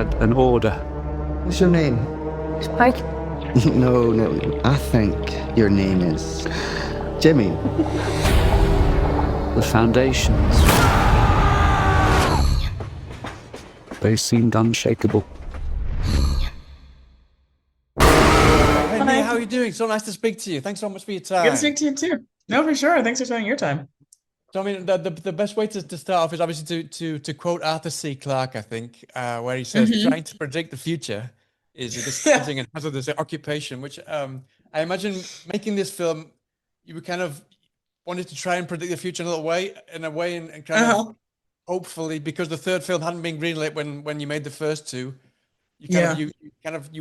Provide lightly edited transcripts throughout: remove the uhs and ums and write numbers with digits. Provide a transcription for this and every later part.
an order. What's your name? Mike. No. I think your name is Jimmy. The foundations. They seemed unshakable. Hey, Nia, how are you doing? So nice to speak to you. Thanks so much for your time. Good to speak to you too. No, for sure. Thanks for spending your time. So, I mean, the best way to start off is obviously to quote Arthur C. Clarke, I think, where he says, trying to predict the future is a discouraging and hazardous occupation, which I imagine making this film, you were kind of wanted to try and predict the future in a way, and kind of hopefully, because the third film hadn't been greenlit when you made the first two, you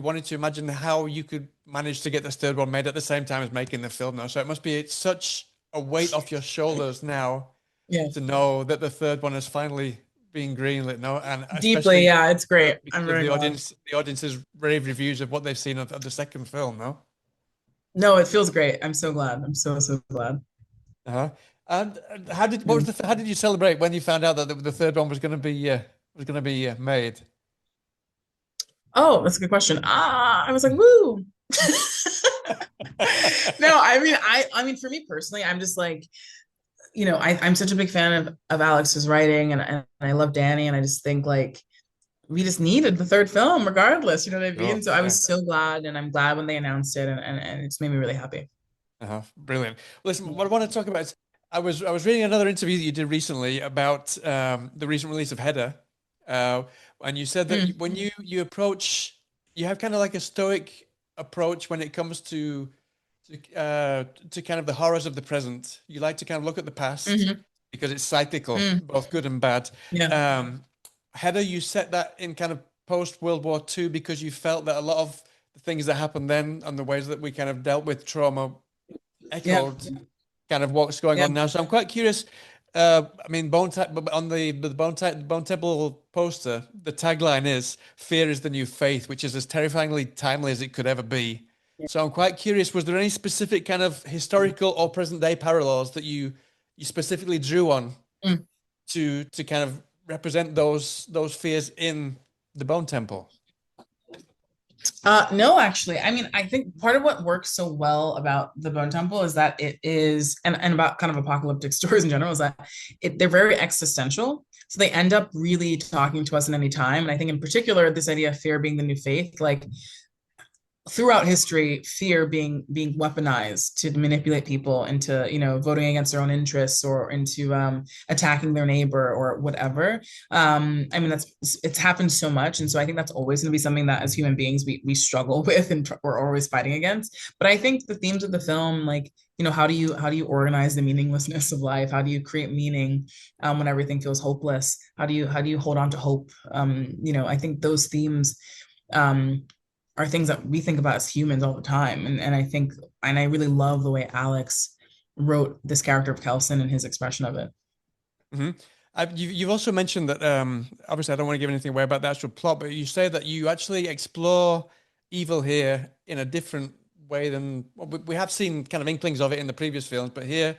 wanted to imagine how you could manage to get this third one made at the same time as making the film now. So it must be such a weight off your shoulders now to know that the third one is finally being greenlit. No, and deeply, it's great. I'm very glad. The audience's rave reviews of what they've seen of the second film. No, it feels great. I'm so glad. I'm so glad. And how did you celebrate when you found out that the third one was going to be made? Oh, that's a good question. I was like, woo. No, I mean, for me personally, I'm just like, I'm such a big fan of Alex's writing, and I love Danny, and I just think like we just needed the third film regardless, you know what I mean? So I was so glad, and I'm glad when they announced it, and it's made me really happy. Brilliant. Listen, what I want to talk about is I was reading another interview that you did recently about the recent release of Heather, and you said that when you approach, you have kind of like a stoic approach when it comes to kind of the horrors of the present. You like to kind of look at the past because it's cyclical, both good and bad. Heather, you set that in kind of post World War II because you felt that a lot of the things that happened then and the ways that we kind of dealt with trauma echoed kind of what's going on now. So I'm quite curious. I mean, on the Bone Temple poster, the tagline is "Fear is the new faith," which is as terrifyingly timely as it could ever be. So I'm quite curious, was there any specific kind of historical or present day parallels that you specifically drew on to kind of represent those fears in the Bone Temple? No, actually. I mean, I think part of what works so well about the Bone Temple is that it is, and about kind of apocalyptic stories in general, is that they're very existential. So they end up really talking to us in any time. And I think in particular, this idea of fear being the new faith, like throughout history, fear being weaponized to manipulate people into, voting against their own interests or into attacking their neighbor or whatever. I mean, it's happened so much. And so I think that's always going to be something that as human beings, we struggle with and we're always fighting against. But I think the themes of the film, like, how do you organize the meaninglessness of life? How do you create meaning when everything feels hopeless? How do you hold on to hope? I think those themes are things that we think about as humans all the time. And I think, and I really love the way Alex wrote this character of Kelson and his expression of it. You've also mentioned that, obviously I don't want to give anything away about the actual plot, but you say that you actually explore evil here in a different way than we have seen kind of inklings of it in the previous films, but here,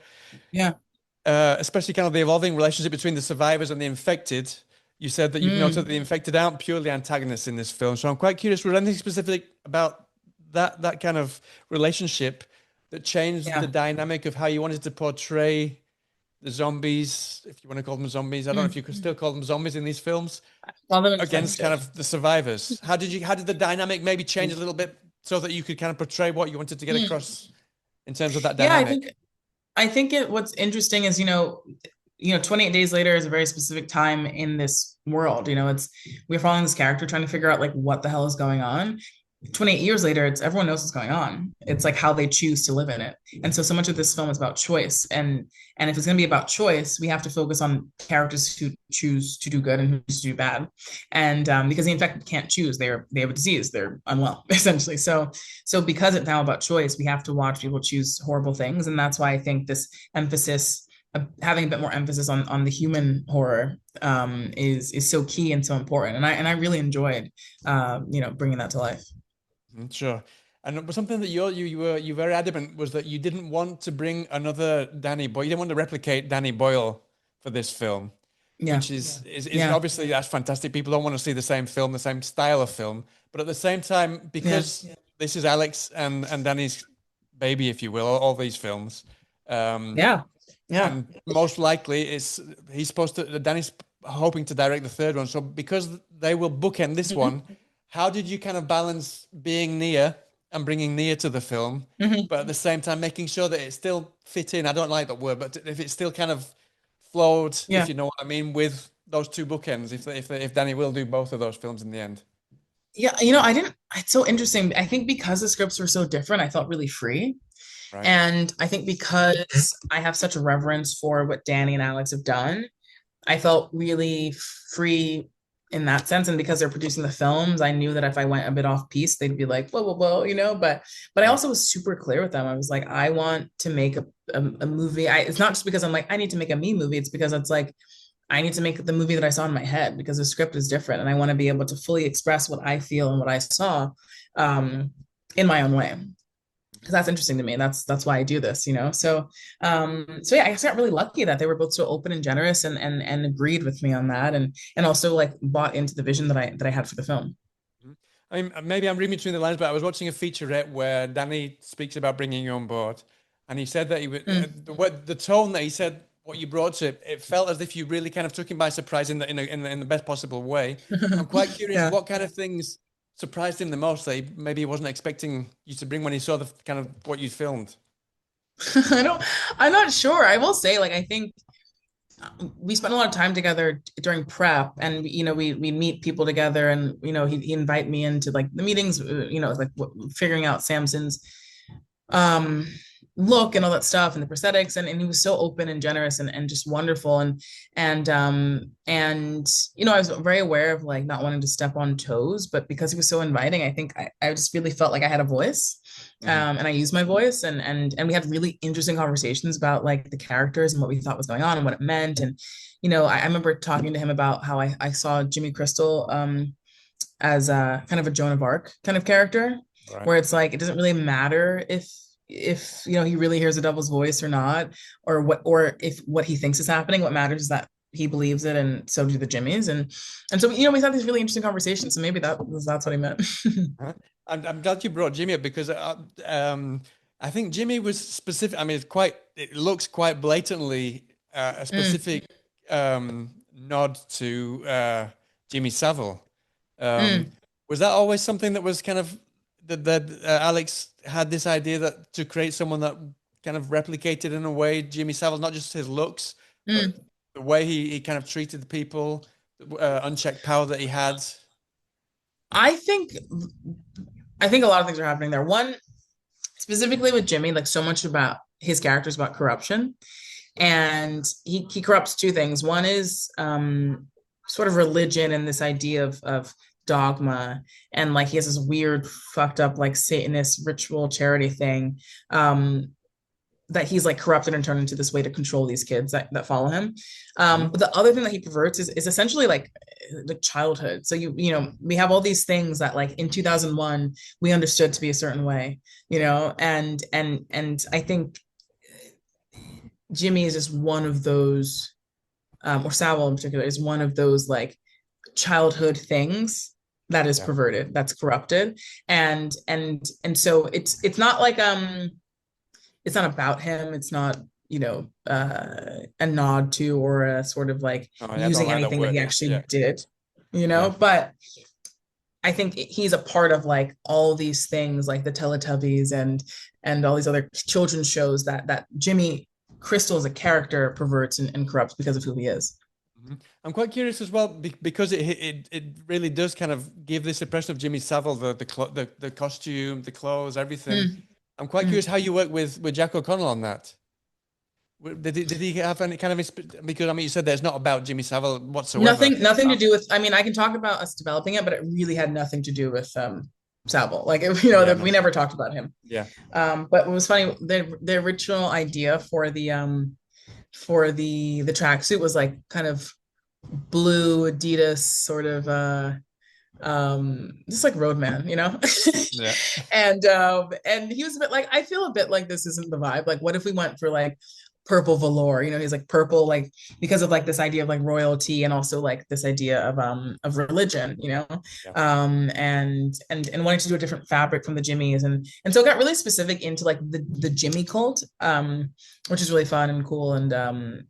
especially kind of the evolving relationship between the survivors and the infected. You said that you've noted that the infected aren't purely antagonists in this film. So I'm quite curious, was there anything specific about that kind of relationship that changed the dynamic of how you wanted to portray the zombies, if you want to call them zombies? I don't know if you could still call them zombies in these films, against kind of the survivors. How did the dynamic maybe change a little bit so that you could kind of portray what you wanted to get across in terms of that dynamic? I think what's interesting is, 28 days later is a very specific time in this world. We're following this character trying to figure out like what the hell is going on. 28 years later, it's everyone knows what's going on. It's like how they choose to live in it. And so much of this film is about choice. And if it's going to be about choice, we have to focus on characters who choose to do good and who choose to do bad. And because the infected can't choose, they have a disease, they're unwell, essentially. So because it's now about choice, we have to watch people choose horrible things. And that's why I think this emphasis, having a bit more emphasis on the human horror is so key and so important. And I really enjoyed, bringing that to life. Sure. And something that you were very adamant was that you didn't want to bring another Danny Boyle. You didn't want to replicate Danny Boyle for this film. Yeah. which is Yeah. obviously that's fantastic. People don't want to see the same film, the same style of film, but at the same time, Yeah. because this is Alex and Danny's baby, if you will, all these films, um, Yeah. Yeah. and most likely he's supposed to Danny's hoping to direct the third one. So because they will bookend this one, how did you kind of balance being Nia and bringing Nia to the film, Mhm. but at the same time making sure that it still fit in? I don't like that word, but if it still kind of flowed, if Yeah. you know what I mean, with those two bookends, if Danny will do both of those films in the end. Yeah. I didn't, it's so interesting. I think because the scripts were so different, I felt really free. Right. And I think because I have such a reverence for what Danny and Alex have done, I felt really free in that sense. And because they're producing the films, I knew that if I went a bit off piece, they'd be like, whoa, whoa, whoa, but I Yeah. also was super clear with them. I was like, I want to make a movie. It's not just because I'm like, I need to make a me movie. It's because it's like, I need to make the movie that I saw in my head because the script is different. And I want to be able to fully express what I feel and what I saw um, in my own way. Because that's interesting to me. That's why I do this. So yeah, I just got really lucky that they were both so open and generous and agreed with me on that and also like bought into the vision that I had for the film. Mhm. I mean, maybe I'm reading between the lines, but I was watching a featurette where Danny speaks about bringing you on board, and he said that he would Mm. the tone that he said what you brought to it, it felt as if you really kind of took him by surprise in the best possible way. I'm quite curious Yeah. what kind of things surprised him the most that maybe he wasn't expecting you to bring when he saw the kind of what you filmed. I don't I'm not sure. I will say like I think we spent a lot of time together during prep and we meet people together and he invite me into like the meetings like figuring out Samson's um look and all that stuff and the prosthetics and he was so open and generous and just wonderful and I was very aware of like not wanting to step on toes, but because he was so inviting, I think I just really felt like I had a voice. Mhm. And I used my voice and we had really interesting conversations about like the characters and what we thought was going on and what it meant. And I remember talking to him about how I saw Jimmy Crystal as a kind of a Joan of Arc kind of character, Right. where it's like it doesn't really matter if he really hears the devil's voice or not, or if what he thinks is happening. What matters is that he believes it, and so do the Jimmies. And so we had these really interesting conversations. So maybe that's what he meant. Huh? I'm glad you brought Jimmy up because I think Jimmy was specific. I mean, it looks quite blatantly a Mm, specific nod to Jimmy Savile. Um, mm. was that always something that was kind of that Alex had this idea that to create someone that kind of replicated in a way Jimmy Savile, not just his looks, but Mm. the way he kind of treated the people, unchecked power that he had. I think I think a lot of things are happening there. One, specifically with Jimmy, like so much about his character is about corruption. And he corrupts two things. One is sort of religion and this idea of dogma, and like he has this weird fucked up like Satanist ritual charity thing that he's like corrupted and turned into this way to control these kids that follow him. Mhm. But the other thing that he perverts is essentially like the childhood. So we have all these things that like in 2001 we understood to be a certain way, and I think Jimmy is just one of those, or Savile in particular is one of those like childhood things that is Yeah. perverted, that's corrupted, and so it's not like it's not about him. It's not a nod to or a sort of like Oh, I don't using like that anything that word. he It's, actually yeah, did, yeah. but I think he's a part of like all these things like the Teletubbies and all these other children's shows that Jimmy Crystal as a character perverts and corrupts because of who he is. Mhm. I'm quite curious as well because it really does kind of give this impression of Jimmy Savile, the costume, the clothes, everything. Mm, I'm quite mm. curious how you work with Jack O'Connell on that. Did he have any kind of because I mean you said that it's not about Jimmy Savile whatsoever. Nothing to do with, I mean, I can talk about us developing it, but it really had nothing to do with Savile. Like, Yeah, we no. never talked about him. Yeah. But it was funny, the original idea for the tracksuit was like kind of blue Adidas sort of just like Roadman, Yeah. and he was a bit like, I feel a bit like this isn't the vibe. Like, what if we went for like purple velour, he's like purple, like because of like this idea of like royalty and also like this idea of religion, Yeah. And wanting to do a different fabric from the jimmies, and so it got really specific into like the jimmy cult, which is really fun and cool, and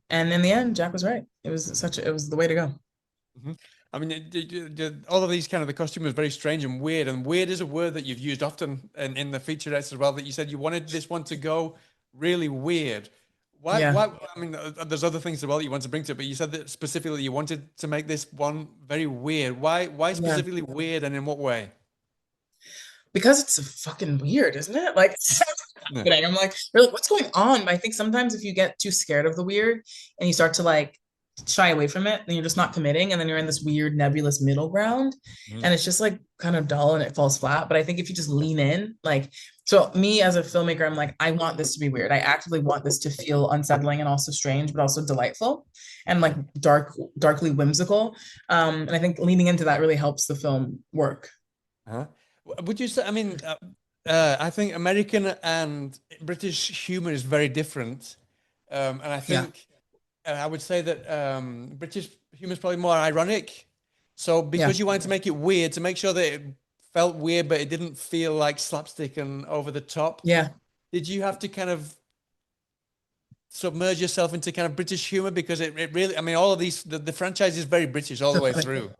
in the end Jack was right. It was the way to go. Mhm. I mean, all of these kind of the costume was very strange and weird. And weird is a word that you've used often in the featurettes as well. That you said you wanted this one to go really weird. Why? Yeah. Why? I mean, there's other things as well that you want to bring to it, but you said that specifically you wanted to make this one very weird. Why? Why Yeah. specifically weird, and in what way? Because it's fucking weird, isn't it? Like, Yeah. I'm like, you're like, what's going on? But I think sometimes if you get too scared of the weird and you start to like shy away from it, then you're just not committing, and then you're in this weird nebulous middle ground, Mhm. and it's just like kind of dull and it falls flat. But I think if you just lean in, like, so me as a filmmaker, I'm like, I want this to be weird. I actively want this to feel unsettling and also strange, but also delightful and like darkly whimsical. And I think leaning into that really helps the film work. Huh? Would you say? I mean, I think American and British humor is very different, and I Yeah. think I would say that British humor is probably more ironic. So Yeah. because you wanted to make it weird, to make sure that it felt weird, but it didn't feel like slapstick and over the top, Yeah. did you have to kind of submerge yourself into kind of British humor? Because it really, I mean, all of these, the franchise is very British all the way through.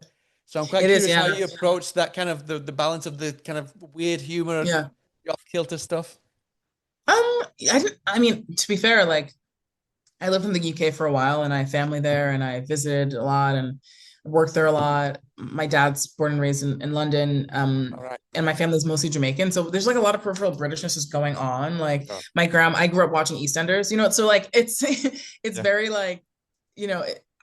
So I'm quite It is, curious how yeah. you approach that kind of the balance of the kind of weird humor, Yeah. off-kilter stuff. I mean, to be fair, like I lived in the UK for a while and I have family there and I visited a lot and worked there a lot. My dad's born and raised in London. All right. And my family's mostly Jamaican. So there's like a lot of peripheral Britishness is going on. Like Sure. I grew up watching EastEnders, so like it's it's Yeah. very like,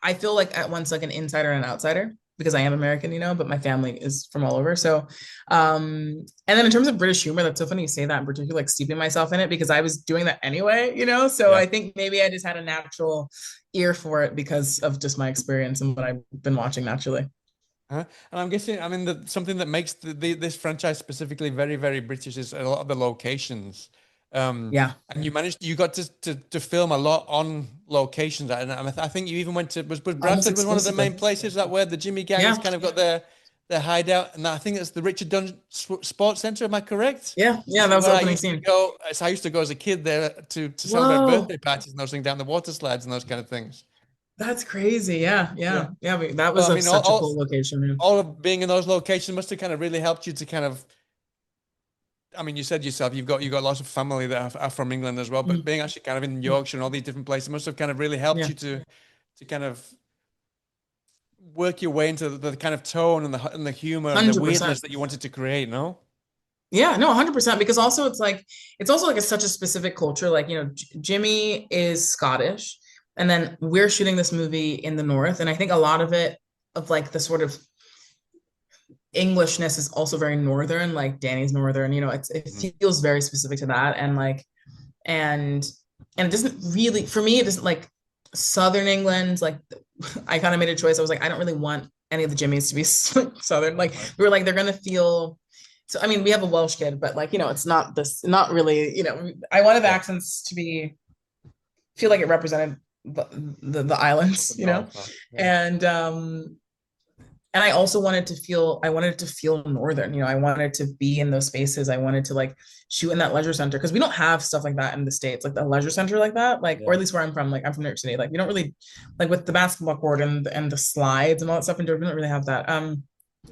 I feel like at once like an insider and an outsider because I am American, but my family is from all over. So, and then in terms of British humor, that's so funny you say that in particular, like steeping myself in it because I was doing that anyway, So Yeah. I think maybe I just had a natural ear for it because of just my experience and what I've been watching naturally. And I'm guessing, I mean, something that makes this franchise specifically very, very British is a lot of the locations. Yeah. And you got to film a lot on locations. And I think you even went to, was Almost Bradford was one of the main exclusively. places that where the Jimmy gang Yeah. has kind of got their hideout. And I think it's the Richard Dunn Sports Centre. Am I correct? Yeah. Yeah. That was the Where I opening used to scene. go, so I used to go as a kid there to celebrate Whoa. birthday parties and those things down the water slides and those kind of things. That's crazy. Yeah. Yeah. Yeah. Yeah. That So was I mean, such a cool location. Man. all of being in those locations must have kind of really helped you to kind of, I mean, you said yourself you've got lots of family that are from England as well, but being actually kind of in Yorkshire and all these different places must have kind of really helped Yeah. you to kind of work your way into the kind of tone and the humor and the 100%. weirdness that you wanted to create. No. Yeah, no, 100%. Because also it's also like such a specific culture. Like, Jimmy is Scottish, and then we're shooting this movie in the North. And I think a lot of it, of like the sort of Englishness is also very Northern, like Danny's Northern, it feels very specific to that. And like, and it doesn't really, for me, it doesn't like Southern England. Like I kind of made a choice. I was like, I don't really want any of the Jimmies to be Southern. Like we were like, they're going to feel, so, I mean, we have a Welsh kid, but like, it's not really, I wanted the accents to feel like it represented the islands, Yeah. And I also wanted it to feel Northern, I wanted to be in those spaces. I wanted to like shoot in that leisure center because we don't have stuff like that in the States, like the leisure center like that, like, or at least where I'm from, like I'm from New York City, like we don't really, like with the basketball court and the slides and all that stuff, and we don't really have that. And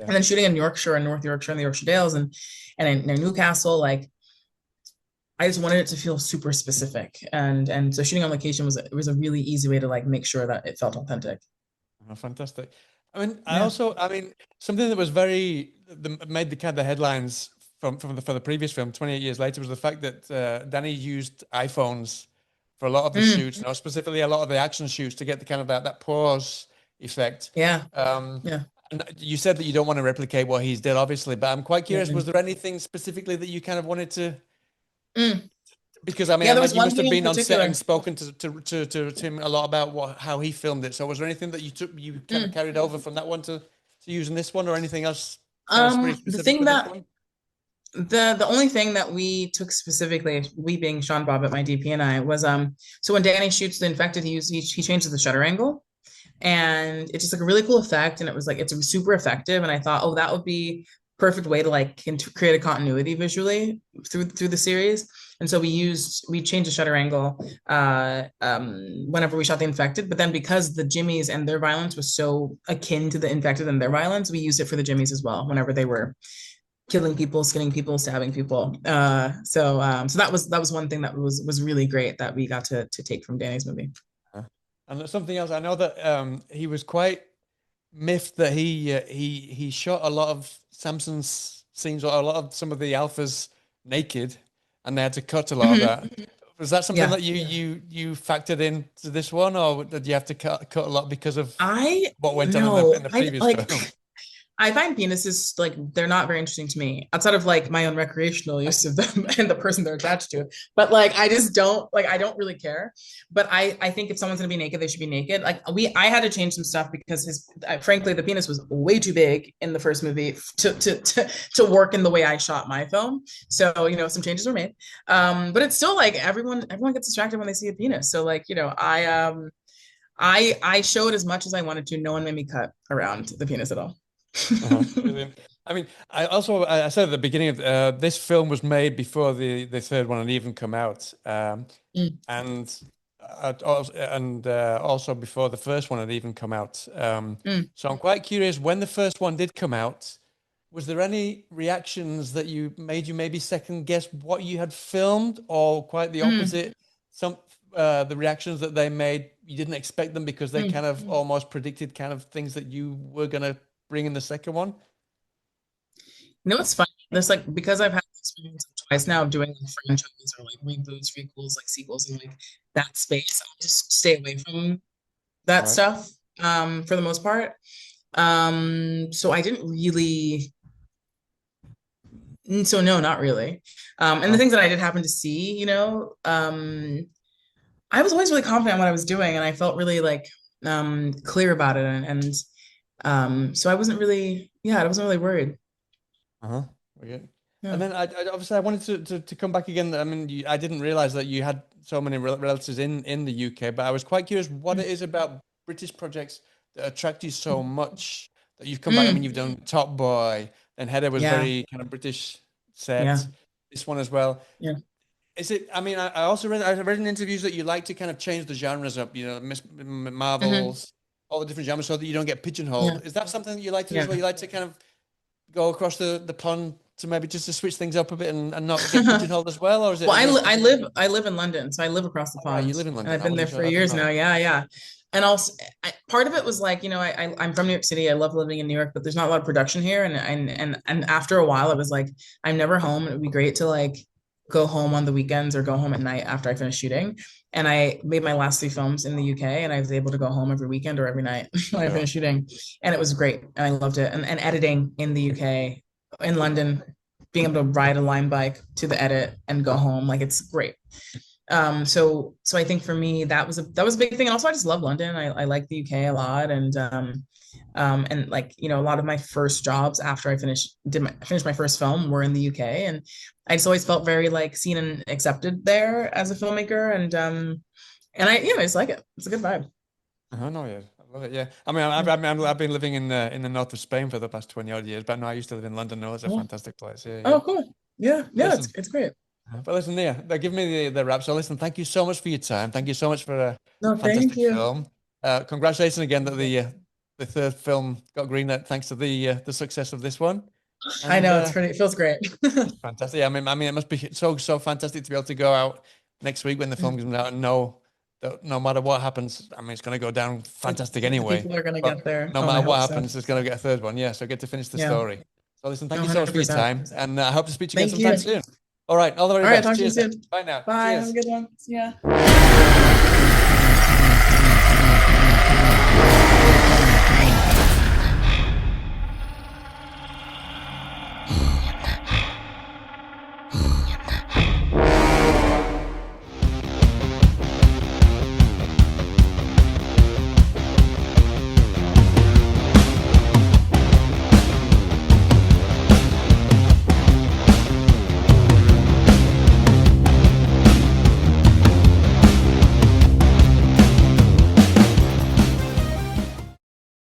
then shooting in Yorkshire and North Yorkshire and the Yorkshire Dales and in Newcastle, like I just wanted it to feel super specific. And so shooting on location was a really easy way to like make sure that it felt authentic. Oh, fantastic. I mean, I mean, something that was made the kind of the headlines for the previous film, 28 years later, was the fact that Danny used iPhones for a lot of the shoots, specifically a lot of the action shoots to get the kind of that pause effect. Yeah. And you said that you don't want to replicate what he's did, obviously, but I'm quite curious, was there anything specifically that you kind of wanted to? Because I mean, there was you one must have thing in been on set particular. and spoken to him a lot about how he filmed it. So was there anything that you kind of carried over from that one to use in this one, or anything else? The thing that The only thing that we took specifically, we being Sean Bobbitt, my DP, and I, was so when Danny shoots the infected, he changes the shutter angle, and it's just like a really cool effect, and it was like it's super effective, and I thought, oh, that would be perfect way to like create a continuity visually through the series. And so we changed the shutter angle whenever we shot the infected, but then because the Jimmies and their violence was so akin to the infected and their violence, we used it for the Jimmies as well whenever they were killing people, skinning people, stabbing people. So that was one thing that was really great that we got to take from Danny's movie. And something else, I know that he was quite miffed that he shot a lot of Samson's scenes or a lot of some of the alphas naked, and they had to cut a lot of that. Was that something that you factored into this one, or did you have to cut a lot because of what went on in the previous film? I find penises, like, they're not very interesting to me outside of like my own recreational use of them and the person they're attached to. But like, I just don't like, I don't really care. But I think if someone's gonna be naked, they should be naked. Like I had to change some stuff because frankly, the penis was way too big in the first movie to work in the way I shot my film. So, you know, some changes were made. But it's still like everyone gets distracted when they see a penis. So like, you know, I showed as much as I wanted to. No one made me cut around the penis at all. I mean, I said at the beginning of this film was made before the third one had even come out, and also before the first one had even come out. So I'm quite curious, when the first one did come out, was there any reactions that made you maybe second guess what you had filmed, or quite the opposite? The reactions that they made, you didn't expect them because they kind of almost predicted kind of things that you were gonna bring in the second one? You know, it's funny. There's like, because I've had experience twice now of doing like franchises or like reboots, prequels, like sequels, and like that space, I just stay away from that stuff for the most part. So I didn't really. So no, not really. And the things that I did happen to see, you know, I was always really confident in what I was doing, and I felt really like clear about it, and so I wasn't really worried. Okay. Yeah. And then I obviously I wanted to come back again. I mean, I didn't realize that you had so many relatives in the UK, but I was quite curious what it is about British projects that attract you so much that you've come back. I mean, you've done Top Boy, and Heather was very kind of British set. This one as well. Yeah. Is it? I mean, I read in interviews that you like to kind of change the genres up. You know, Marvels, all the different genres, so that you don't get pigeonholed. Yeah. Is that something that you like to do as well? You like to kind of go across the pond to maybe just to switch things up a bit and not get pigeonholed as well, or is it? Well, I live in London, so I live across the pond. You live in London, and I've been there for years now. Yeah. And also, part of it was like, you know, I'm from New York City. I love living in New York, but there's not a lot of production here. And after a while, it was like, I'm never home. It would be great to like go home on the weekends or go home at night after I finish shooting. And I made my last 3 films in the UK, and I was able to go home every weekend or every night when I finished shooting. And it was great. And I loved it. And editing in the UK, in London, being able to ride a Lime bike to the edit and go home, like, it's great. So I think for me that was a big thing. And also I just love London. I like the UK a lot. And like, you know, a lot of my first jobs after I finished my first film were in the UK, and I just always felt very like seen and accepted there as a filmmaker. And I just like it. It's a good vibe. I know, yeah. I love it, yeah. I mean, I've been living in the north of Spain for the past 20 odd years, but no, I used to live in London. No, it's a fantastic place. Yeah. Oh, cool. Yeah. It's great. But listen, Nia, they're giving me the wrap. So listen, thank you so much for your time. Thank you so much for a fantastic film. Congratulations again that the third film got greenlit thanks to the success of this one. And, I know, it feels great. Fantastic. I mean, it must be so fantastic to be able to go out next week when the film comes out and know that no matter what happens, I mean, it's going to go down fantastic anyway. People are going to get there. No matter what happens, it's going to get a third one. Yeah, so get to finish the story. So listen, thank you so much for your time, and I hope to speak to you again sometime soon. All right, all the very best. Talk to you soon. Bye now. Bye. Cheers. Have a good one. See ya.